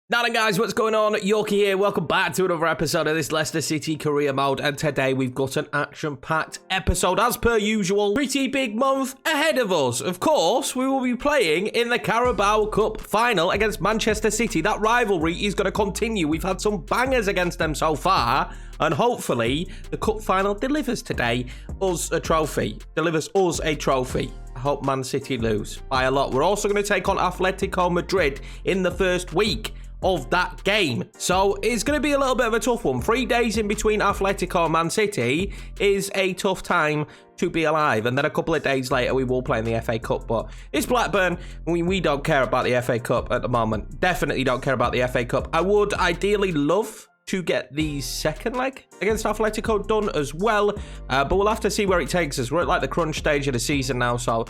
Now then guys, what's going on? Yorkie here, welcome back to another episode of this Leicester City career mode, and today we've got an action-packed episode as per usual. Pretty big month ahead of us. Of course, we will be playing in the Carabao Cup final against Manchester City. That rivalry is going to continue. We've had some bangers against them so far, and hopefully the cup final delivers today us a trophy. I hope Man City lose by a lot. We're also going to take on Atletico Madrid in the first week of that game. So it's going to be a little bit of a tough one. 3 days in between Atletico and Man City is a tough time to be alive. And then a couple of days later, we will play in the FA Cup. But it's Blackburn. We don't care about the FA Cup at the moment. Definitely don't care about the FA Cup. I would ideally love to get the second leg against Atletico done as well. But we'll have to see where it takes us. We're at like the crunch stage of the season now, so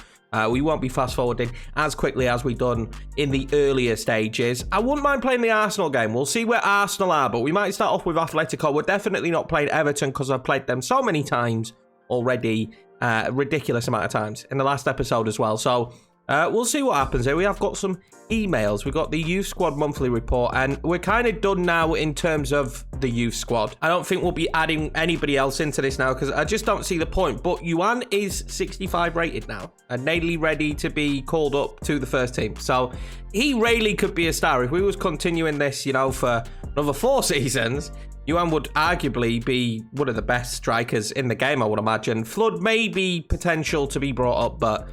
we won't be fast forwarding as quickly as we've done in the earlier stages. I wouldn't mind playing the Arsenal game. We'll see where Arsenal are, but we might start off with Atletico. We're definitely not playing Everton because I've played them so many times already. Ridiculous amount of times in the last episode as well. So we'll see what happens here. We have got some emails. We've got the youth squad monthly report, and we're kind of done now in terms of the youth squad. I don't think we'll be adding anybody else into this now because I just don't see the point. But Yuan is 65 rated now and nearly ready to be called up to the first team. So he really could be a star. If we was continuing this, you know, for another 4 seasons, Yuan would arguably be one of the best strikers in the game, I would imagine. Flood may be potential to be brought up, but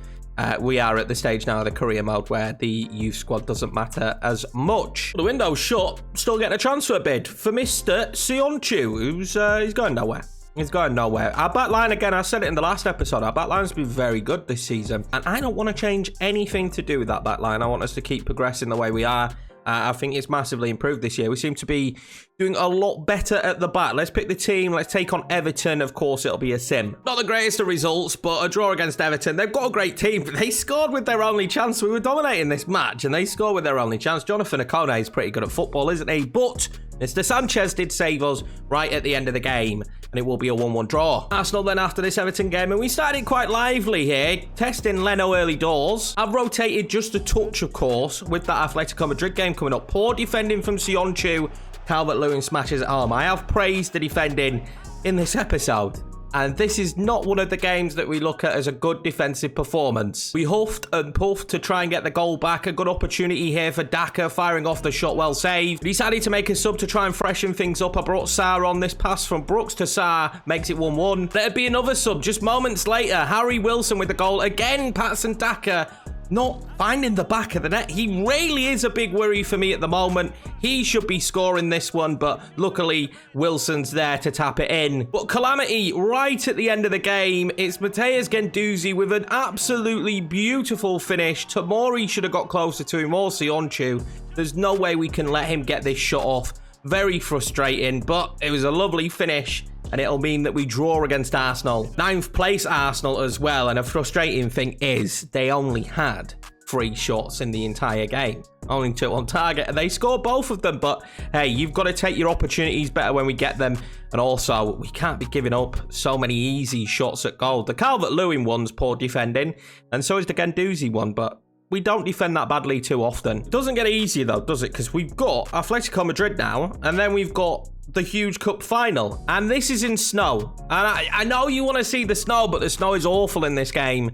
we are at the stage now of the career mode where the youth squad doesn't matter as much. The window's shut, still getting a transfer bid for Mr. Sionchu, who's he's going nowhere. He's going nowhere. Our back line, again, I said it in the last episode, our back line's been very good this season, and I don't want to change anything to do with that back line. I want us to keep progressing the way we are. I think it's massively improved this year. We seem to be doing a lot better at the back. Let's pick the team. Let's take on Everton. Of course, it'll be a sim. Not the greatest of results, but a draw against Everton. They've got a great team, but they scored with their only chance. We were dominating this match, and they scored with their only chance. Jonathan Okone is pretty good at football, isn't he? But Mr. Sanchez did save us right at the end of the game, and it will be a 1-1 draw. Arsenal then after this Everton game, and we started quite lively here, testing Leno early doors. I've rotated just a touch, of course, with that Atletico Madrid game coming up. Poor defending from Sionchu. Calvert-Lewin smashes at arm. I have praised the defending in this episode, and this is not one of the games that we look at as a good defensive performance. We huffed and puffed to try and get the goal back. A good opportunity here for Daka, firing off the shot, well saved. He decided to make a sub to try and freshen things up. I brought Sarr on. This pass from Brooks to Sarr makes it 1-1. There'd be another sub just moments later. Harry Wilson with the goal. Again, Patson Daka not finding the back of the net. He really is a big worry for me at the moment. He should be scoring this one, but luckily Wilson's there to tap it in. But calamity right at the end of the game. It's Matheus Guendouzi with an absolutely beautiful finish. Tomori should have got closer to him, or Sionchu. There's no way we can let him get this shot off. Very frustrating, but it was a lovely finish, and it'll mean that we draw against Arsenal. 9th place Arsenal as well, and a frustrating thing is they only had 3 shots in the entire game. Only 2 on target, and they scored both of them. But hey, you've got to take your opportunities better when we get them, and also we can't be giving up so many easy shots at goal. The Calvert-Lewin one's poor defending, and so is the Guendouzi one, but we don't defend that badly too often. It doesn't get easier though, does it? Because we've got Atletico Madrid now, and then we've got the huge cup final, and this is in snow. And I know you want to see the snow, but the snow is awful in this game.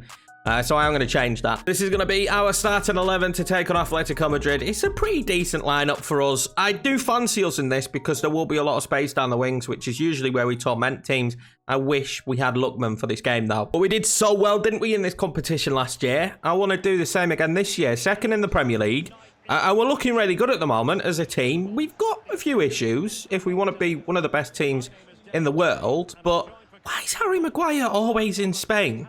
So I'm going to change that. This is going to be our starting 11 to take on Atletico Madrid. It's a pretty decent lineup for us. I do fancy us in this because there will be a lot of space down the wings, which is usually where we torment teams. I wish we had Yorkiemann for this game though. But we did so well, didn't we, in this competition last year? I want to do the same again this year. Second in the Premier League. And we're looking really good at the moment as a team. We've got a few issues if we want to be one of the best teams in the world. But why is Harry Maguire always in Spain?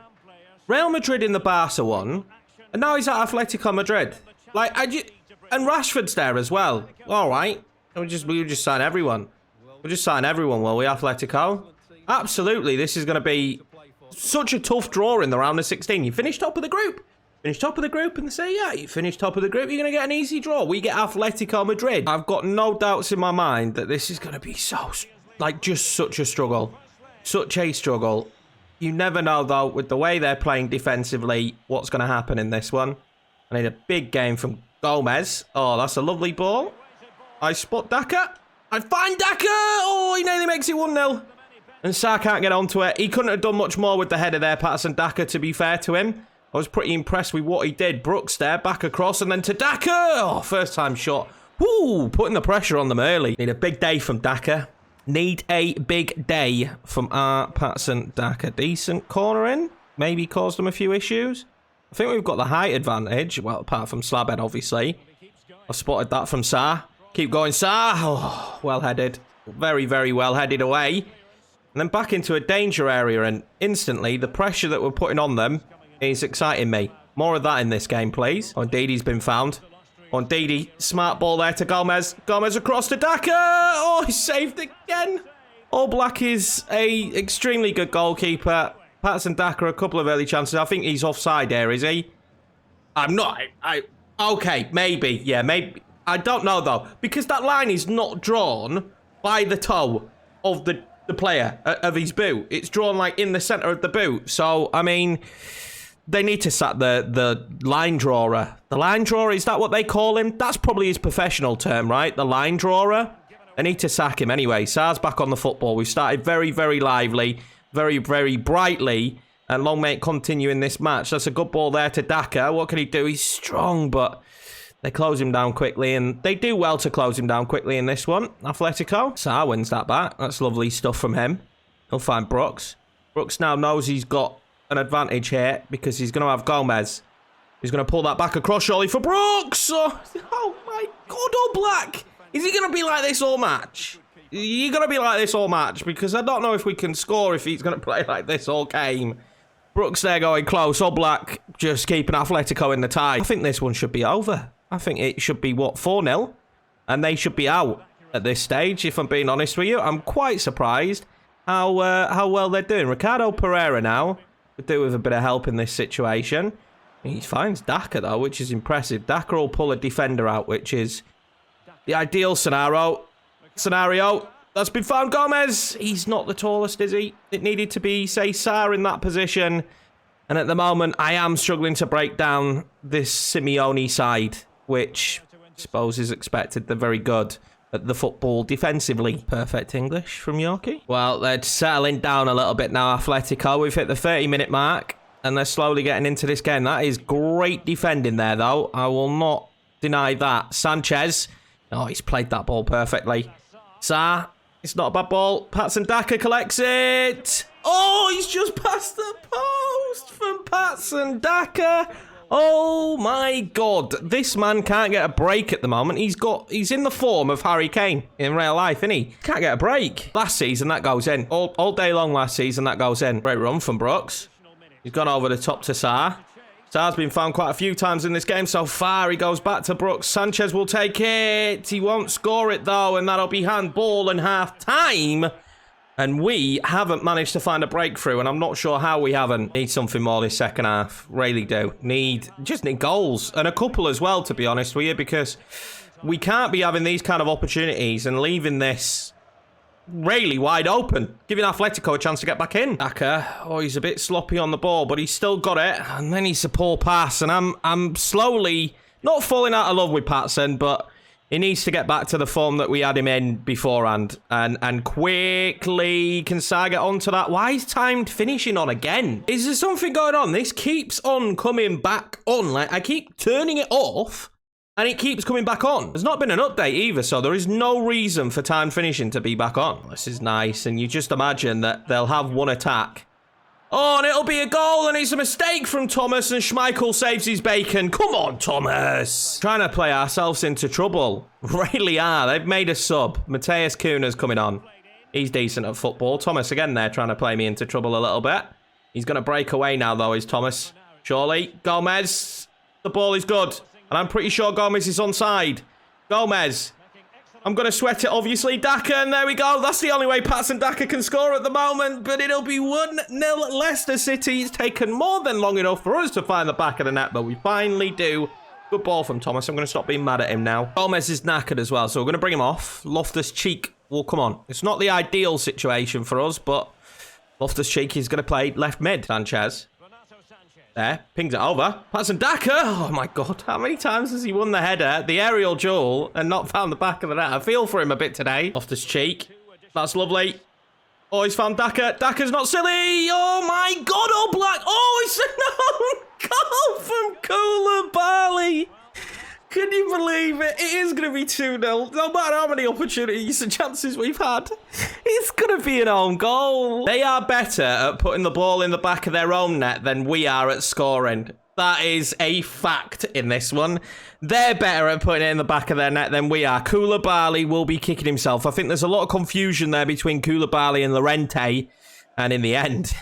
Real Madrid in the Barca one, and now he's at Atletico Madrid. Like, and Rashford's there as well. All right, we'll just sign everyone. We'll just sign everyone, will we, Atletico? Absolutely, this is going to be such a tough draw in the round of 16. You finish top of the group. Finish top of the group, and they say, yeah, you finish top of the group, you're going to get an easy draw. We get Atletico Madrid. I've got no doubts in my mind that this is going to be so, like, just such a struggle. Such a struggle. You never know, though, with the way they're playing defensively, what's going to happen in this one. I need a big game from Gomez. Oh, that's a lovely ball. I spot Daka. I find Daka. Oh, he nearly makes it 1-0. And Sarr can't get onto it. He couldn't have done much more with the header there, Patterson Daka, to be fair to him. I was pretty impressed with what he did. Brooks there, back across, and then to Daka. Oh, first time shot. Woo, putting the pressure on them early. Need a big day from Daka. Need a big day from our Patterson Daka. Decent corner in. Maybe caused them a few issues. I think we've got the height advantage. Well, apart from Slabhead, obviously. I spotted that from Sarr. Keep going, Sarr. Oh, well headed. Very, very well headed away. And then back into a danger area, and instantly the pressure that we're putting on them is exciting me. More of that in this game, please. Oh, Ndidi's been found. Oh, Ndidi, smart ball there to Gomez. Gomez across to Daka. Oh, he's saved again. All Black is a extremely good goalkeeper. Patterson Daka, a couple of early chances. I think he's offside here, is he? I'm not. Okay, maybe. Yeah, maybe. I don't know, though. Because that line is not drawn by the toe of the player, of his boot. It's drawn, like, in the centre of the boot. So, I mean, they need to sack the line drawer. The line drawer, is that what they call him? That's probably his professional term, right? The line drawer. They need to sack him anyway. Sarr's back on the football. We've started very, very lively, very, very brightly. And long may it continue in this match. That's a good ball there to Daka. What can he do? He's strong, but they close him down quickly, and they do well to close him down quickly in this one. Atletico. Sarr wins that back. That's lovely stuff from him. He'll find Brooks. Brooks now knows he's got an advantage here because he's going to have Gomez. He's going to pull that back across, surely, for Brooks. Oh my God, All Black. Is he going to be like this all match? You're going to be like this all match, because I don't know if we can score if he's going to play like this all game. Brooks there going close. All Black just keeping Atletico in the tie. I think this one should be over. I think it should be, what, 4-0? And they should be out at this stage, if I'm being honest with you. I'm quite surprised how well they're doing. Ricardo Pereira now could do with a bit of help in this situation. He finds Daka, though, which is impressive. Daka will pull a defender out, which is the ideal scenario. That's been found. Gomez. He's not the tallest, is he? It needed to be, say, Sarr in that position. And at the moment, I am struggling to break down this Simeone side, which I suppose is expected. They're very good at the football defensively. Perfect English from Yorkie. Well, they're settling down a little bit now, Atletico. We've hit the 30-minute mark, and they're slowly getting into this game. That is great defending there, though. I will not deny that. Sanchez. Oh, he's played that ball perfectly. Sarr. It's not a bad ball. Patterson Daka collects it. Oh, he's just passed the post from Patterson Daka. Oh my God. This man can't get a break at the moment. He's in the form of Harry Kane in real life, isn't he? Can't get a break. Last season, that goes in. All day long last season, that goes in. Great run from Brooks. He's gone over the top to Sarr. Sarr's been found quite a few times in this game so far. He goes back to Brooks. Sanchez will take it. He won't score it, though, and that'll be handball in half-time. And we haven't managed to find a breakthrough, and I'm not sure how we haven't. Need something more this second half. Really do. Just need goals, and a couple as well, to be honest with you, because we can't be having these kind of opportunities and leaving this really wide open, giving Atletico a chance to get back in. Daka, oh, he's a bit sloppy on the ball, but he's still got it. And then he's a poor pass, and I'm slowly not falling out of love with Patterson, but he needs to get back to the form that we had him in beforehand. And quickly, can Sarr get onto that? Why is timed finishing on again? Is there something going on? This keeps on coming back on. Like, I keep turning it off, and it keeps coming back on. There's not been an update either, so there is no reason for time finishing to be back on. This is nice, and you just imagine that they'll have one attack. Oh, and it'll be a goal, and it's a mistake from Thomas, and Schmeichel saves his bacon. Come on, Thomas. Trying to play ourselves into trouble. Really are. They've made a sub. Mateus Cunha's coming on. He's decent at football. Thomas again there trying to play me into trouble a little bit. He's going to break away now, though, is Thomas. Surely. Gomez. The ball is good. And I'm pretty sure Gomez is onside. Gomez. I'm going to sweat it, obviously. Daka, and there we go. That's the only way Patterson Daka can score at the moment. But it'll be 1-0 Leicester City. It's taken more than long enough for us to find the back of the net, but we finally do. Good ball from Thomas. I'm going to stop being mad at him now. Gomez is knackered as well, so we're going to bring him off. Loftus-Cheek will come on. It's not the ideal situation for us, but Loftus-Cheek is going to play left mid. Sanchez. There, pings it over. Patson Daka. Oh my God, how many times has he won the header, the aerial duel, and not found the back of the net? I feel for him a bit today. Off this cheek. That's lovely. Oh, he's found Daka. Daka's not silly. Oh my God, oh Black. Oh, it's an own goal from Koulibaly. Can you believe it? It is going to be 2-0. No matter how many opportunities and chances we've had, it's going to be an own goal. They are better at putting the ball in the back of their own net than we are at scoring. That is a fact in this one. They're better at putting it in the back of their net than we are. Koulibaly will be kicking himself. I think there's a lot of confusion there between Koulibaly and Llorente. And in the end,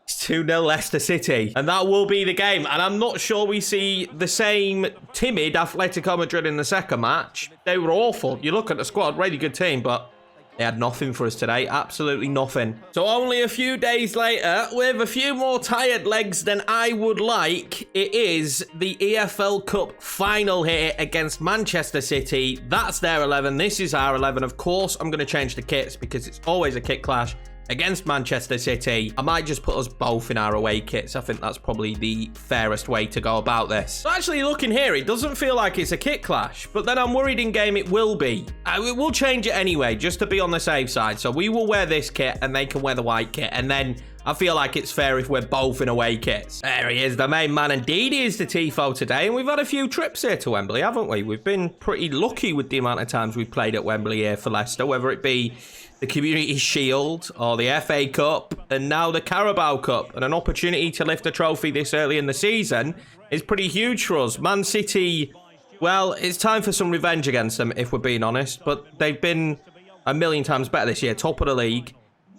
it's 2-0 Leicester City. And that will be the game. And I'm not sure we see the same timid Atletico Madrid in the second match. They were awful. You look at the squad, really good team, but they had nothing for us today. Absolutely nothing. So only a few days later, with a few more tired legs than I would like, it is the EFL Cup final here against Manchester City. That's their 11. This is our 11. Of course, I'm going to change the kits because it's always a kit clash against Manchester City. I might just put us both in our away kits. I think that's probably the fairest way to go about this. So actually looking here, it doesn't feel like it's a kit clash, but then I'm worried in game it will be. We'll change it anyway, just to be on the safe side. So we will wear this kit and they can wear the white kit. And then I feel like it's fair if we're both in away kits. There he is, the main man. Indeed, he is the tifo today. And we've had a few trips here to Wembley, haven't we? We've been pretty lucky with the amount of times we've played at Wembley here for Leicester, whether it be the Community Shield or the FA Cup and now the Carabao Cup. And an opportunity to lift a trophy this early in the season is pretty huge for us. Man City, well, it's time for some revenge against them, if we're being honest. But they've been a million times better this year, top of the league.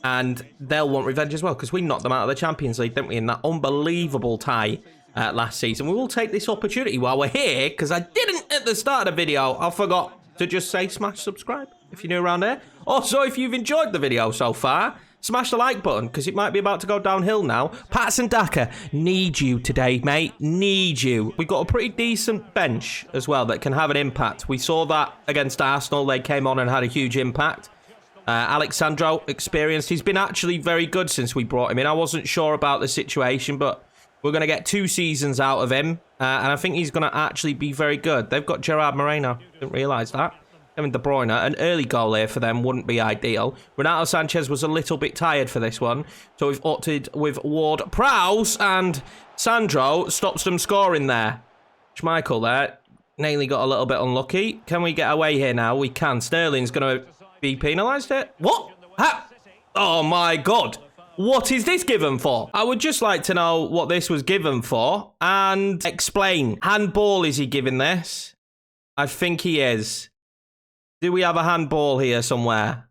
And they'll want revenge as well because we knocked them out of the Champions League, didn't we, in that unbelievable tie last season. We will take this opportunity while we're here because I didn't at the start of the video. I forgot to just say smash subscribe if you're new around here. Also, if you've enjoyed the video so far, smash the like button because it might be about to go downhill now. Patson Daka, need you today, mate. Need you. We've got a pretty decent bench as well that can have an impact. We saw that against Arsenal. They came on and had a huge impact. Alexandro, experienced. He's been actually very good since we brought him in. I wasn't sure about the situation, but we're going to get 2 seasons out of him. And I think he's going to actually be very good. They've got Gerard Moreno. Didn't realise that. Kevin De Bruyne. An early goal here for them wouldn't be ideal. Renato Sanchez was a little bit tired for this one. So we've opted with Ward-Prowse. And Sandro stops them scoring there. Schmeichel there. Nearly got a little bit unlucky. Can we get away here now? We can. Sterling's going to be penalised here. What? Ha! Oh my God. What is this given for? I would just like to know what this was given for and explain. Handball, is he giving this? I think he is. Do we have a handball here somewhere?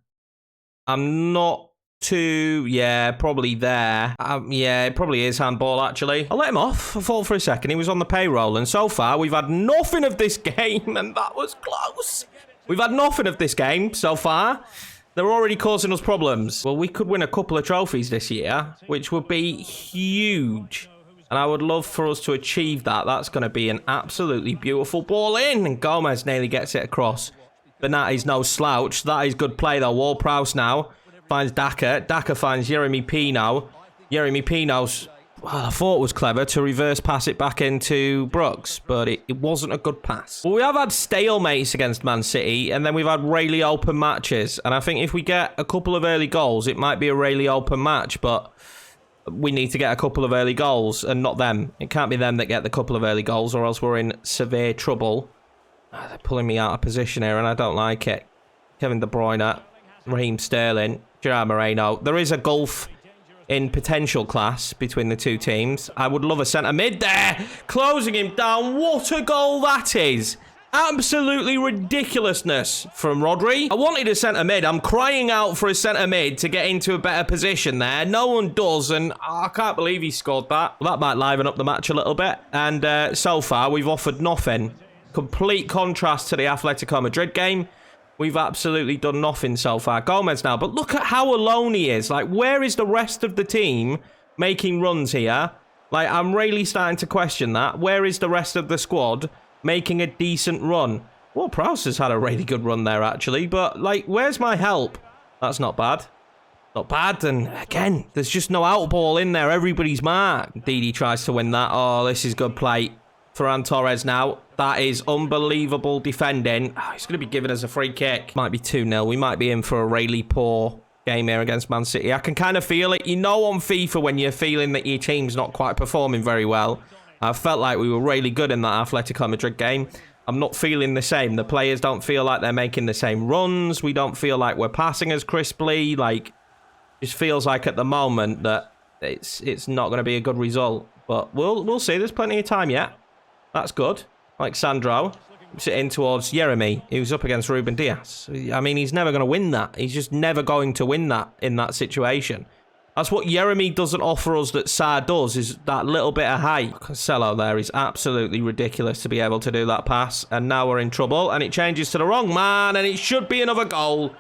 I'm not too... Yeah, probably there. Yeah, it probably is handball, actually. I'll let him off. I thought for a second he was on the payroll. And so far, we've had nothing of this game. And that was close. We've had nothing of this game so far. They're already causing us problems. Well, we could win a couple of trophies this year, which would be huge. And I would love for us to achieve that. That's going to be an absolutely beautiful ball in. And Gomez nearly gets it across. But that is no slouch. That is good play, though. Ward-Prowse now finds Daka. Daka finds Yeremy Pino. Yeremy Pino's... Well, I thought it was clever to reverse pass it back into Brooks, but it wasn't a good pass. Well, we have had stalemates against Man City, and then we've had really open matches. And I think if we get a couple of early goals, it might be a really open match, but we need to get a couple of early goals and not them. It can't be them that get the couple of early goals, or else we're in severe trouble. They're pulling me out of position here, and I don't like it. Kevin De Bruyne, Raheem Sterling, Gerard Moreno. There is a gulf in potential class between the two teams. I would love a centre mid there. Closing him down. What a goal that is. Absolutely ridiculousness from Rodri. I wanted a centre mid. I'm crying out for a centre mid to get into a better position there. No one does, and I can't believe he scored that. Well, that might liven up the match a little bit. And so far, we've offered nothing. Complete contrast to the Atletico Madrid game. We've absolutely done nothing so far. Gomez now, but look at how alone he is. Like, where is the rest of the team making runs here? Like, I'm really starting to question that. Where is the rest of the squad making a decent run? Well, Prowse has had a really good run there, actually. But, like, where's my help? That's not bad. Not bad. And again, there's just no out ball in there. Everybody's marked. Didi tries to win that. Oh, this is good play. Ferran Torres now. That is unbelievable defending. Oh, he's going to be giving us a free kick. Might be 2-0. We might be in for a really poor game here against Man City. I can kind of feel it. You know on FIFA when you're feeling that your team's not quite performing very well. I felt like we were really good in that Atletico Madrid game. I'm not feeling the same. The players don't feel like they're making the same runs. We don't feel like we're passing as crisply. Like, just feels like at the moment that it's not going to be a good result. But we'll see. There's plenty of time yet. That's good. Alexandro sitting towards Yeremy, who's up against Ruben Diaz. I mean, he's never going to win that. He's just never going to win that in that situation. That's what Yeremy doesn't offer us that Sarr does, is that little bit of height. Cancelo there is absolutely ridiculous to be able to do that pass. And now we're in trouble, and it changes to the wrong man, and it should be another goal.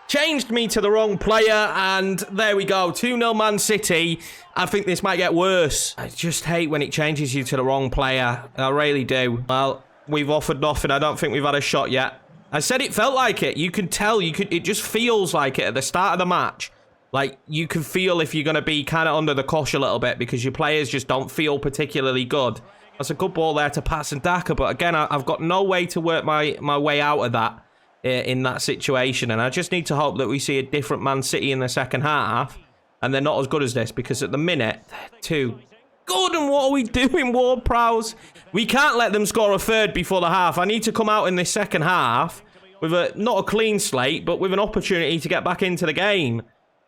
Changed me to the wrong player, and there we go. 2-0 Man City. I think this might get worse. I just hate when it changes you to the wrong player. I really do. Well, we've offered nothing. I don't think we've had a shot yet. I said it felt like it. You can tell. It just feels like it at the start of the match. Like, you can feel if you're going to be kind of under the cosh a little bit because your players just don't feel particularly good. That's a good ball there to pass and Daka, but again, I've got no way to work my way out of that in that situation, and I just need to hope that we see a different Man City in the second half, and they're not as good as this, because at the minute, they're too good, and what are we doing, Ward-Prowse? We can't let them score a third before the half. I need to come out in this second half with not a clean slate, but with an opportunity to get back into the game.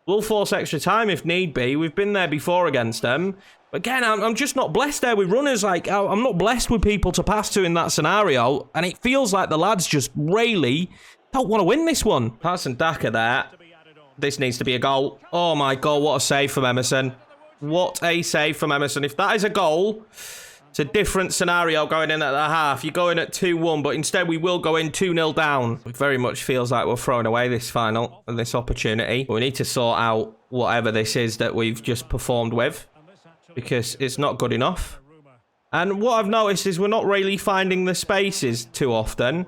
We'll force extra time if need be. We've been there before against them. Again, I'm just not blessed there with runners. Like, I'm not blessed with people to pass to in that scenario. And it feels like the lads just really don't want to win this one. Pass and Daka there. This needs to be a goal. Oh my God, what a save from Emerson. What a save from Emerson. If that is a goal, it's a different scenario going in at the half. You're going at 2-1, but instead we will go in 2-0 down. It very much feels like we're throwing away this final and this opportunity. But we need to sort out whatever this is that we've just performed with, because it's not good enough. And what I've noticed is we're not really finding the spaces too often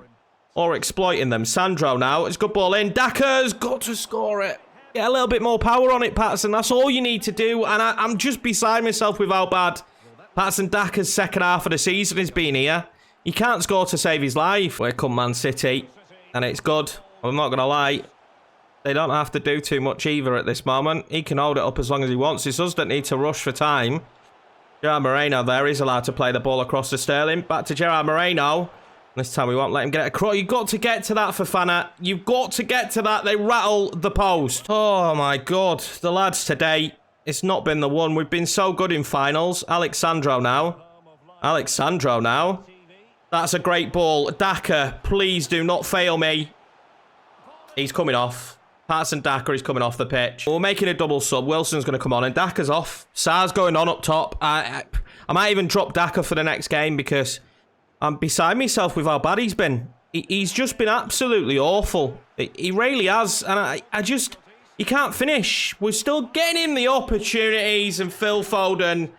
or exploiting them. Sandro now, it's a good ball in. Daka's got to score it. Get a little bit more power on it, Patterson. That's all you need to do. And I'm just beside myself with how bad Patterson Daka's second half of the season has been here. He can't score to save his life. Here come Man City. And it's good. I'm not going to lie. They don't have to do too much either at this moment. He can hold it up as long as he wants. It's us that need to rush for time. Gerard Moreno there is allowed to play the ball across to Sterling. Back to Gerard Moreno. This time we won't let him get it across. You've got to get to that, Fofana. You've got to get to that. They rattle the post. Oh my God. The lads today, it's not been the one. We've been so good in finals. Alexandro now. Alexandro now. That's a great ball. Daka, please do not fail me. He's coming off. Patterson Daka is coming off the pitch. We're making a double sub. Wilson's going to come on and Daka's off. Sarr's going on up top. I might even drop Daka for the next game because I'm beside myself with how bad he's been. He's just been absolutely awful. He really has. And I just... He can't finish. We're still getting him the opportunities, and Phil Foden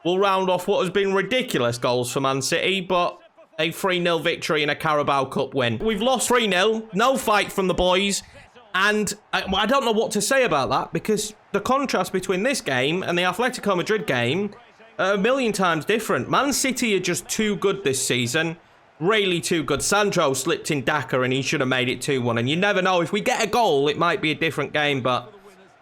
will round off what has been ridiculous goals for Man City, but a 3-0 victory in a Carabao Cup win. We've lost 3-0. No fight from the boys. And I don't know what to say about that, because the contrast between this game and the Atletico Madrid game are a million times different. Man City are just too good this season. Really too good. Sandro slipped in Daka and he should have made it 2-1. And you never know. If we get a goal, it might be a different game, but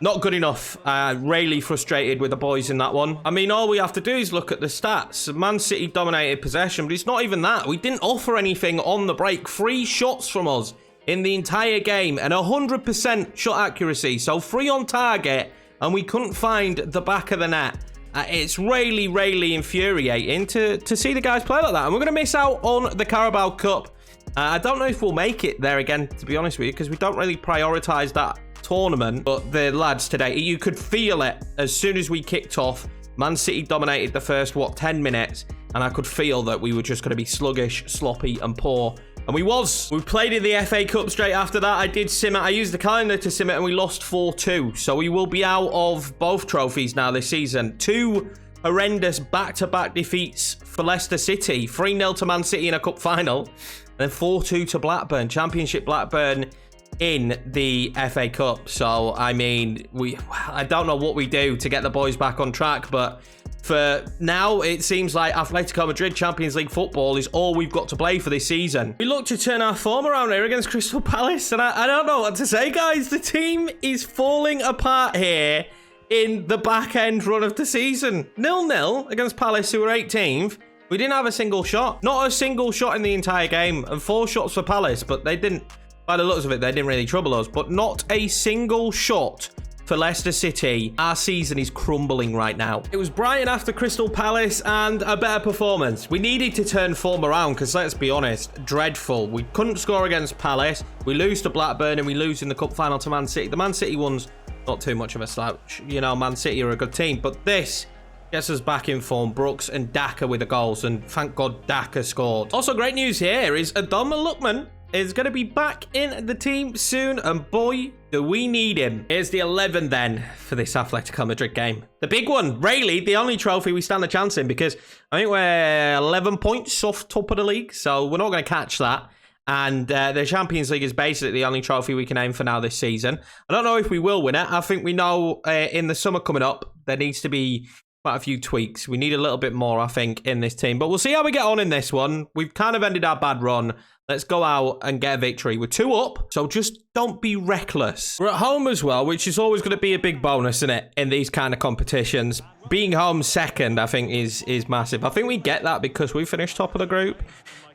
not good enough. Really frustrated with the boys in that one. I mean, all we have to do is look at the stats. Man City dominated possession, but it's not even that. We didn't offer anything on the break. 3 shots from us in the entire game and 100% shot accuracy. So 3 on target, and we couldn't find the back of the net. It's really, really infuriating to see the guys play like that. And we're going to miss out on the Carabao Cup. I don't know if we'll make it there again, to be honest with you, because we don't really prioritise that tournament. But the lads today, you could feel it as soon as we kicked off. Man City dominated the first, 10 minutes? And I could feel that we were just going to be sluggish, sloppy and poor. And we was. We played in the FA Cup straight after that. I did sim it. I used the calendar to sim it and we lost 4-2. So we will be out of both trophies now this season. 2 horrendous back-to-back defeats for Leicester City. 3-0 to Man City in a cup final. And then 4-2 to Blackburn. Championship Blackburn in the FA Cup. So, I mean, I don't know what we do to get the boys back on track, but for now, it seems like Atletico Madrid Champions League football is all we've got to play for this season. We look to turn our form around here against Crystal Palace, and I don't know what to say, guys. The team is falling apart here in the back end run of the season. 0-0 against Palace, who were 18th. We didn't have a single shot. Not a single shot in the entire game, and 4 shots for Palace, but they didn't, by the looks of it, they didn't really trouble us, but not a single shot for Leicester City. Our season is crumbling right now. It was Brighton after Crystal Palace and a better performance. We needed to turn form around because, let's be honest, dreadful. We couldn't score against Palace. We lose to Blackburn and we lose in the cup final to Man City. The Man City one's not too much of a slouch. You know, Man City are a good team, but this gets us back in form. Brooks and Daka with the goals, and thank God Daka scored. Also, great news here is Yorkiemann is going to be back in the team soon, and boy, do we need him. Here's the 11 then for this Atletico Madrid game. The big one, really, the only trophy we stand a chance in, because I think we're 11 points off top of the league, so we're not going to catch that. And the Champions League is basically the only trophy we can aim for now this season. I don't know if we will win it. I think we know in the summer coming up, there needs to be quite a few tweaks. We need a little bit more, I think, in this team. But we'll see how we get on in this one. We've kind of ended our bad run. Let's go out and get a victory. We're 2 up, so just don't be reckless. We're at home as well, which is always going to be a big bonus, isn't it, in these kind of competitions. Being home second, I think, is massive. I think we get that because we finished top of the group.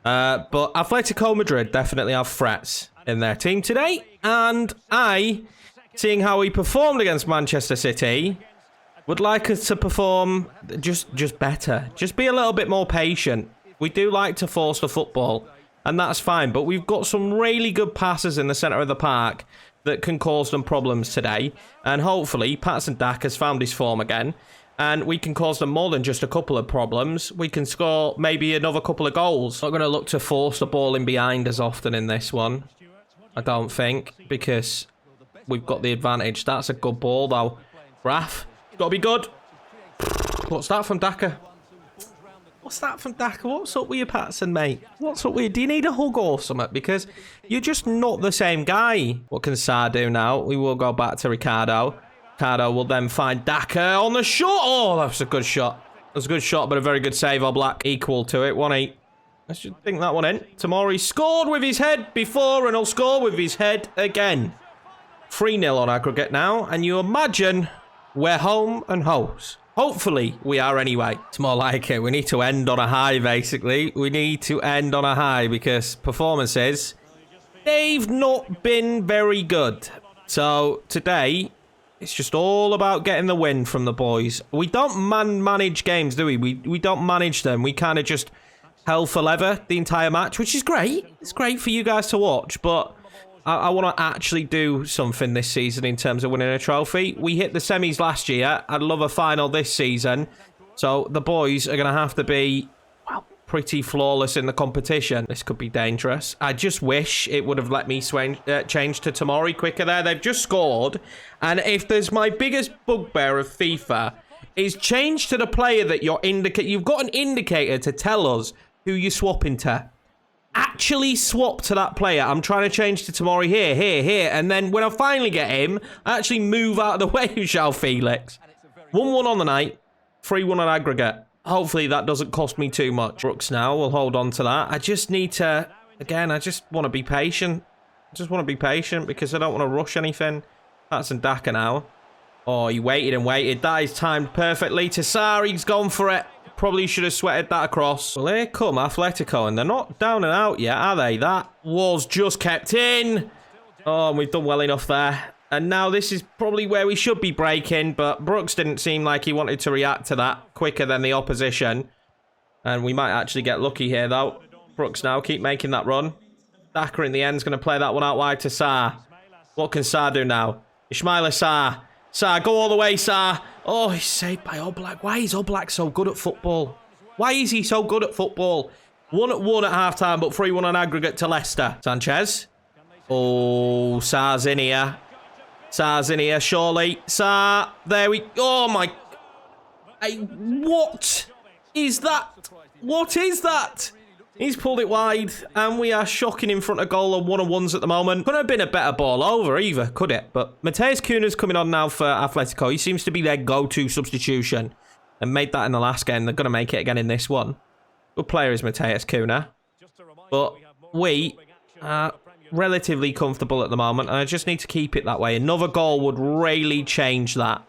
But Atletico Madrid definitely have threats in their team today. And seeing how we performed against Manchester City, would like us to perform just better. Just be a little bit more patient. We do like to force the football, and that's fine. But we've got some really good passes in the centre of the park that can cause them problems today. And hopefully, Patson Dak has found his form again. And we can cause them more than just a couple of problems. We can score maybe another couple of goals. Not going to look to force the ball in behind as often in this one, I don't think, because we've got the advantage. That's a good ball, though. Raf, got to be good. What's that from Daka? What's that from Daka? What's up with you, Patson, mate? What's up with you? Do you need a hug or something? Because you're just not the same guy. What can Sarr do now? We will go back to Ricardo. Ricardo will then find Daka on the shot. Oh, that was a good shot. That was a good shot, but a very good save. Oblak equal to it. 1-8. I should think that one in. Tomori scored with his head before, and he'll score with his head again. 3-0 on aggregate now, and you imagine we're home and host. Hopefully, we are anyway. It's more like it. We need to end on a high, basically. We need to end on a high because performances, they've not been very good. So today, it's just all about getting the win from the boys. We don't manage games, do we? We don't manage them. We kind of just hell for leather the entire match, which is great. It's great for you guys to watch, but I want to actually do something this season in terms of winning a trophy. We hit the semis last year. I'd love a final this season. So the boys are going to have to be, well, pretty flawless in the competition. This could be dangerous. I just wish it would have let me change to Tomori quicker there. They've just scored. And if there's my biggest bugbear of FIFA, is change to the player that you're you've got an indicator to tell us who you're swapping to. Actually swap to that player. I'm trying to change to Tomori here. And then when I finally get him, I actually move out of the way of João Felix. 1-1 on the night. 3-1 on aggregate. Hopefully that doesn't cost me too much. Brooks now will hold on to that. I just need to, again, I just want to be patient. I just want to be patient because I don't want to rush anything. That's in Daka now. Oh, he waited and waited. That is timed perfectly. Tassari's gone for it. Probably should have sweated that across. Well, here come Atletico, and they're not down and out yet, are they? That was just kept in. Oh, and we've done well enough there. And now this is probably where we should be breaking, but Brooks didn't seem like he wanted to react to that quicker than the opposition. And we might actually get lucky here, though. Brooks now, keep making that run. Daka in the end is going to play that one out wide to Sarr. What can Sarr do now? Ismaila Sarr. Sarr, go all the way, Sarr. Oh, he's saved by Oblak. Why is Oblak so good at football? Why is he so good at football? 1-1 at half-time, but 3-1 on aggregate to Leicester. Sanchez. Oh, Sarr's in here. Sarr's in here, surely. Sarr, there we... Oh, my... What is that? What is that? He's pulled it wide, and we are shocking in front of goal on one-on-ones at the moment. Couldn't have been a better ball over either, could it? But Matheus Cunha's coming on now for Atletico. He seems to be their go-to substitution, and made that in the last game. They're going to make it again in this one. Good player is Matheus Cunha, but we are relatively comfortable at the moment, and I just need to keep it that way. Another goal would really change that.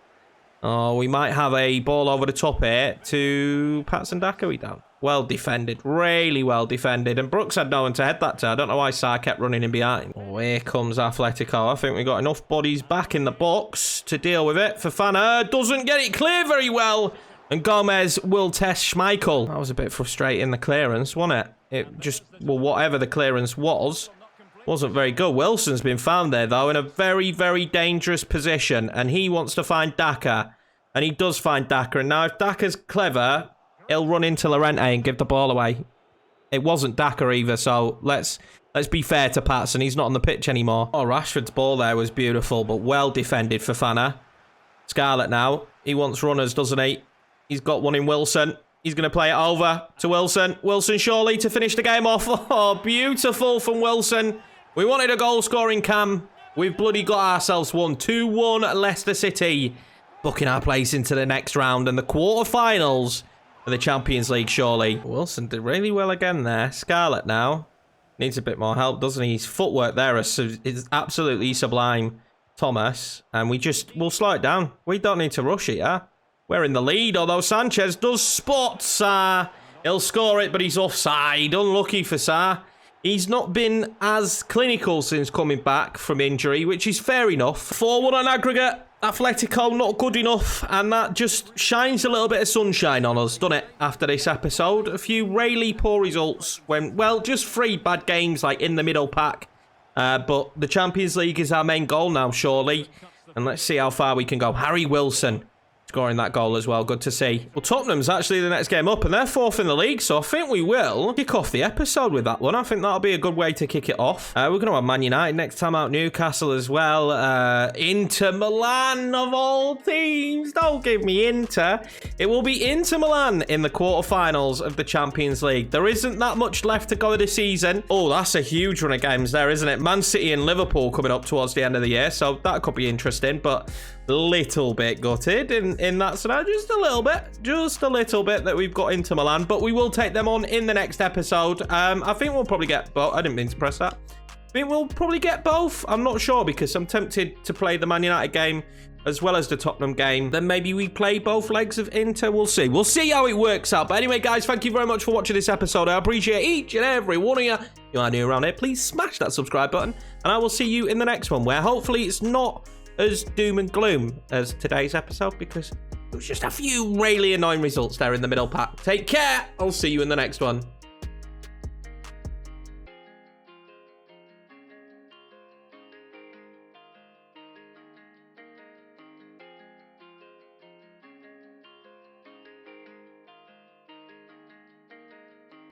Oh, we might have a ball over the top here to Patson Daka. We down. Well defended. Really well defended. And Brooks had no one to head that to. I don't know why Sarr kept running in behind. Oh, here comes Atletico. I think we got enough bodies back in the box to deal with it. Fofana doesn't get it clear very well. And Gomez will test Schmeichel. That was a bit frustrating, the clearance, wasn't it? It just, well, whatever the clearance was, wasn't very good. Wilson's been found there, though, in a very, very dangerous position. And he wants to find Daka. And he does find Daka. And now if Daka's clever, he'll run into Llorente and give the ball away. It wasn't Daka either, so let's be fair to Patson. He's not on the pitch anymore. Oh, Rashford's ball there was beautiful, but well defended for Fofana. Scarlett now. He wants runners, doesn't he? He's got one in Wilson. He's going to play it over to Wilson. Wilson surely to finish the game off. Oh, beautiful from Wilson. We wanted a goal-scoring cam. We've bloody got ourselves one. 2-1 Leicester City. Booking our place into the next round and the quarterfinals of the Champions League, surely. Wilson did really well again there. Scarlett now needs a bit more help, doesn't he? His footwork there is absolutely sublime. Thomas, and we'll slow it down. We don't need to rush it, yeah? We're in the lead, although Sanchez does spot Sarr. He'll score it, but he's offside. Unlucky for Sarr. He's not been as clinical since coming back from injury, which is fair enough. 4-1 on aggregate. Atletico not good enough, and that just shines a little bit of sunshine on us, doesn't it, after this episode? A few really poor results when, well, just 3 bad games, like, in the middle pack. But the Champions League is our main goal now, surely. And let's see how far we can go. Harry Wilson scoring that goal as well. Good to see. Well, Tottenham's actually the next game up, and they're 4th in the league, so I think we will kick off the episode with that one. I think that'll be a good way to kick it off. We're going to have Man United next time out, Newcastle as well. Inter Milan, of all teams. Don't give me Inter. It will be Inter Milan in the quarterfinals of the Champions League. There isn't that much left to go of the season. Oh, that's a huge run of games there, isn't it? Man City and Liverpool coming up towards the end of the year, so that could be interesting, but little bit gutted in that scenario, just a little bit that we've got into Milan, but we will take them on in the next episode. I think we'll probably get both. I didn't mean to press that. I think we'll probably get both. I'm not sure, because I'm tempted to play the Man United game as well as the Tottenham game. Then maybe we play both legs of Inter. We'll see how it works out. But anyway, guys, thank you very much for watching this episode. I appreciate each and every one of you. If you are new around here, please smash that subscribe button, and I will see you in the next one, where hopefully it's not as doom and gloom as today's episode, because it was just a few really annoying results there in the middle pack. Take care. I'll see you in the next one.